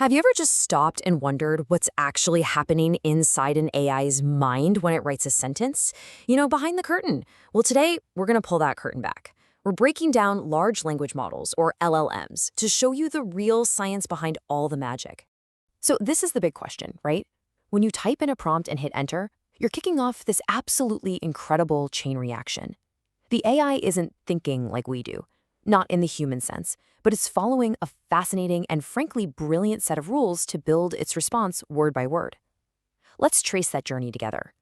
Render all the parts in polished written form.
Have you ever just stopped and wondered what's actually happening inside an AI's mind when it writes a sentence? Behind the curtain. Well, today, we're going to pull that curtain back. We're breaking down large language models, or LLMs, to show you the real science behind all the magic. So this is the big question, right? When you type in a prompt and hit enter, you're kicking off this absolutely incredible chain reaction. The AI isn't thinking like we do, not in the human sense, but it's following a fascinating and frankly brilliant set of rules to build its response word by word. Let's trace that journey together.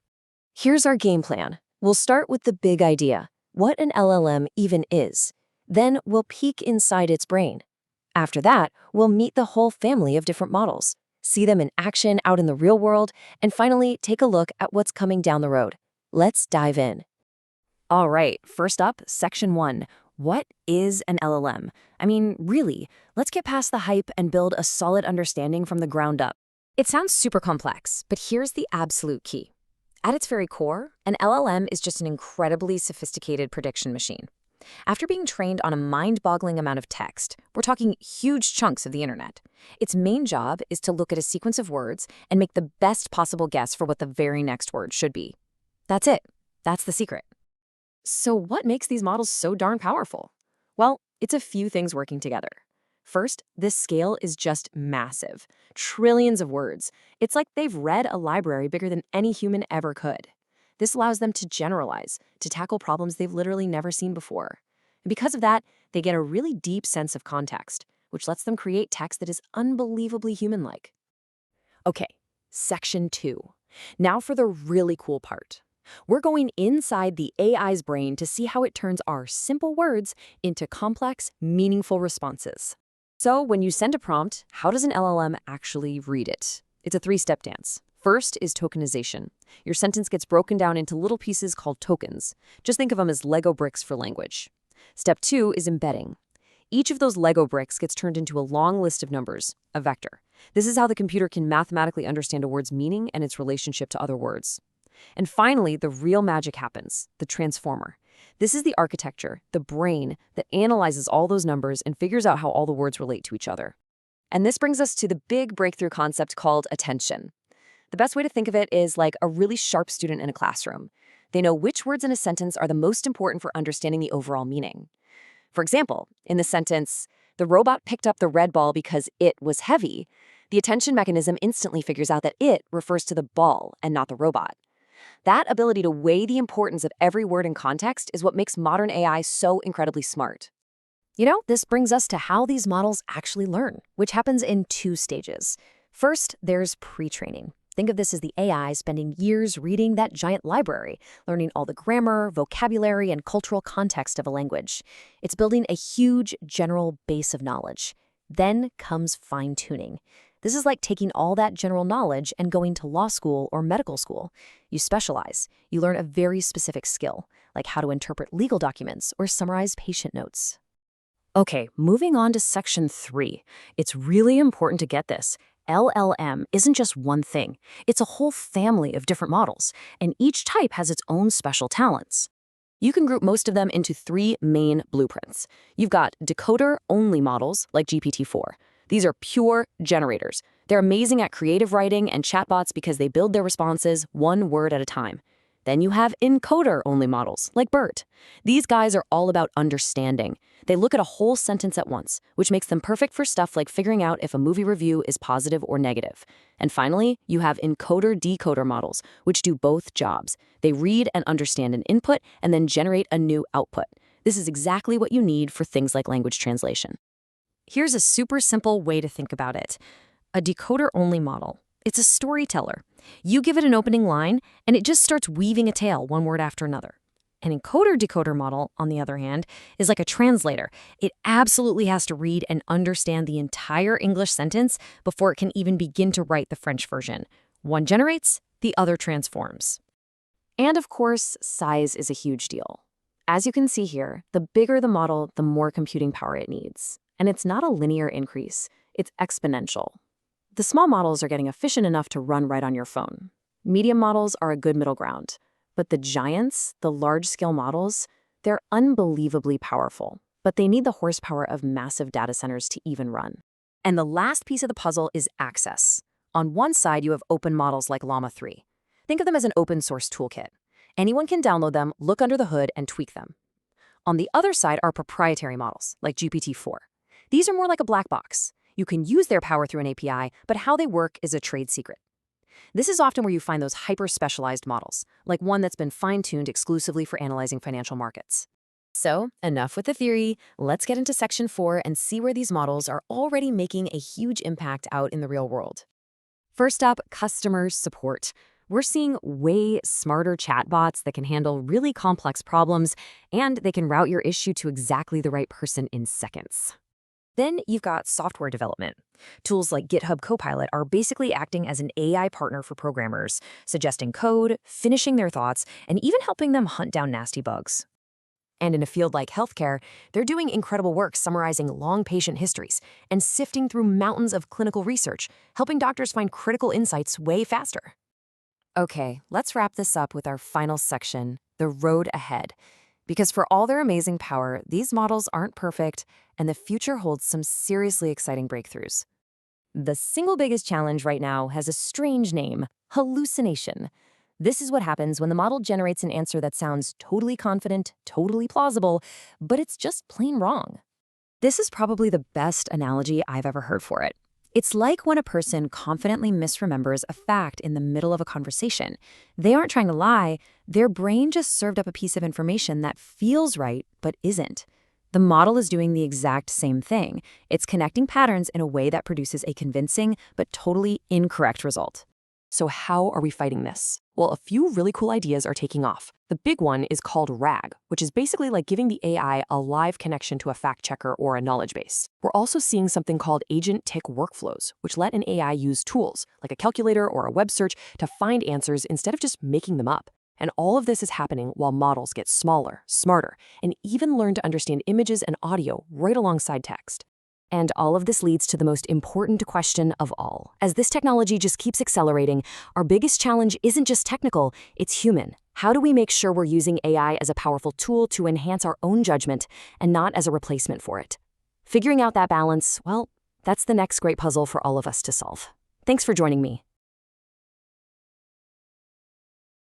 Here's our game plan. We'll start with the big idea, what an LLM even is. Then we'll peek inside its brain. After that, we'll meet the whole family of different models, see them in action out in the real world, and finally take a look at what's coming down the road. Let's dive in. All right, first up, section 1. What is an LLM? I mean, really, let's get past the hype and build a solid understanding from the ground up. It sounds super complex, but here's the absolute key. At its very core, an LLM is just an incredibly sophisticated prediction machine. After being trained on a mind-boggling amount of text, we're talking huge chunks of the internet. Its main job is to look at a sequence of words and make the best possible guess for what the very next word should be. That's it. That's the secret. So what makes these models so darn powerful? Well, it's a few things working together. First, this scale is just massive. Trillions of words. It's like they've read a library bigger than any human ever could. This allows them to generalize, to tackle problems they've literally never seen before. And because of that, they get a really deep sense of context, which lets them create text that is unbelievably human-like. Okay, section 2. Now for the really cool part. We're going inside the AI's brain to see how it turns our simple words into complex, meaningful responses. So when you send a prompt, how does an LLM actually read it? It's a 3-step dance. First is tokenization. Your sentence gets broken down into little pieces called tokens. Just think of them as Lego bricks for language. Step 2 is embedding. Each of those Lego bricks gets turned into a long list of numbers, a vector. This is how the computer can mathematically understand a word's meaning and its relationship to other words. And finally, the real magic happens, the transformer. This is the architecture, the brain, that analyzes all those numbers and figures out how all the words relate to each other. And this brings us to the big breakthrough concept called attention. The best way to think of it is like a really sharp student in a classroom. They know which words in a sentence are the most important for understanding the overall meaning. For example, in the sentence, "The robot picked up the red ball because it was heavy," the attention mechanism instantly figures out that it refers to the ball and not the robot. That ability to weigh the importance of every word in context is what makes modern AI so incredibly smart. This brings us to how these models actually learn, which happens in 2 stages. First, there's pre-training. Think of this as the AI spending years reading that giant library, learning all the grammar, vocabulary, and cultural context of a language. It's building a huge general base of knowledge. Then comes fine-tuning. This is like taking all that general knowledge and going to law school or medical school. You specialize. You learn a very specific skill, like how to interpret legal documents or summarize patient notes. Okay, moving on to section 3. It's really important to get this. LLM isn't just one thing. It's a whole family of different models, and each type has its own special talents. You can group most of them into 3 main blueprints. You've got decoder-only models like GPT-4. These are pure generators. They're amazing at creative writing and chatbots because they build their responses one word at a time. Then you have encoder-only models, like BERT. These guys are all about understanding. They look at a whole sentence at once, which makes them perfect for stuff like figuring out if a movie review is positive or negative. And finally, you have encoder-decoder models, which do both jobs. They read and understand an input and then generate a new output. This is exactly what you need for things like language translation. Here's a super simple way to think about it. A decoder-only model. It's a storyteller. You give it an opening line, and it just starts weaving a tale one word after another. An encoder-decoder model, on the other hand, is like a translator. It absolutely has to read and understand the entire English sentence before it can even begin to write the French version. One generates, the other transforms. And of course, size is a huge deal. As you can see here, the bigger the model, the more computing power it needs. And it's not a linear increase, it's exponential. The small models are getting efficient enough to run right on your phone. Medium models are a good middle ground. But the giants, the large-scale models, they're unbelievably powerful. But they need the horsepower of massive data centers to even run. And the last piece of the puzzle is access. On one side, you have open models like Llama 3. Think of them as an open source toolkit. Anyone can download them, look under the hood, and tweak them. On the other side are proprietary models, like GPT-4. These are more like a black box. You can use their power through an API, but how they work is a trade secret. This is often where you find those hyper-specialized models, like one that's been fine-tuned exclusively for analyzing financial markets. So, enough with the theory. Let's get into Section 4 and see where these models are already making a huge impact out in the real world. First up, customer support. We're seeing way smarter chatbots that can handle really complex problems, and they can route your issue to exactly the right person in seconds. Then you've got software development. Tools like GitHub Copilot are basically acting as an AI partner for programmers, suggesting code, finishing their thoughts, and even helping them hunt down nasty bugs. And in a field like healthcare, they're doing incredible work summarizing long patient histories and sifting through mountains of clinical research, helping doctors find critical insights way faster. Okay, let's wrap this up with our final section, the road ahead. Because for all their amazing power, these models aren't perfect, and the future holds some seriously exciting breakthroughs. The single biggest challenge right now has a strange name: hallucination. This is what happens when the model generates an answer that sounds totally confident, totally plausible, but it's just plain wrong. This is probably the best analogy I've ever heard for it. It's like when a person confidently misremembers a fact in the middle of a conversation. They aren't trying to lie, their brain just served up a piece of information that feels right but isn't. The model is doing the exact same thing. It's connecting patterns in a way that produces a convincing but totally incorrect result. So how are we fighting this? Well, a few really cool ideas are taking off. The big one is called RAG, which is basically like giving the AI a live connection to a fact checker or a knowledge base. We're also seeing something called agent-tick workflows, which let an AI use tools, like a calculator or a web search, to find answers instead of just making them up. And all of this is happening while models get smaller, smarter, and even learn to understand images and audio right alongside text. And all of this leads to the most important question of all. As this technology just keeps accelerating, our biggest challenge isn't just technical, it's human. How do we make sure we're using AI as a powerful tool to enhance our own judgment and not as a replacement for it? Figuring out that balance, well, that's the next great puzzle for all of us to solve. Thanks for joining me.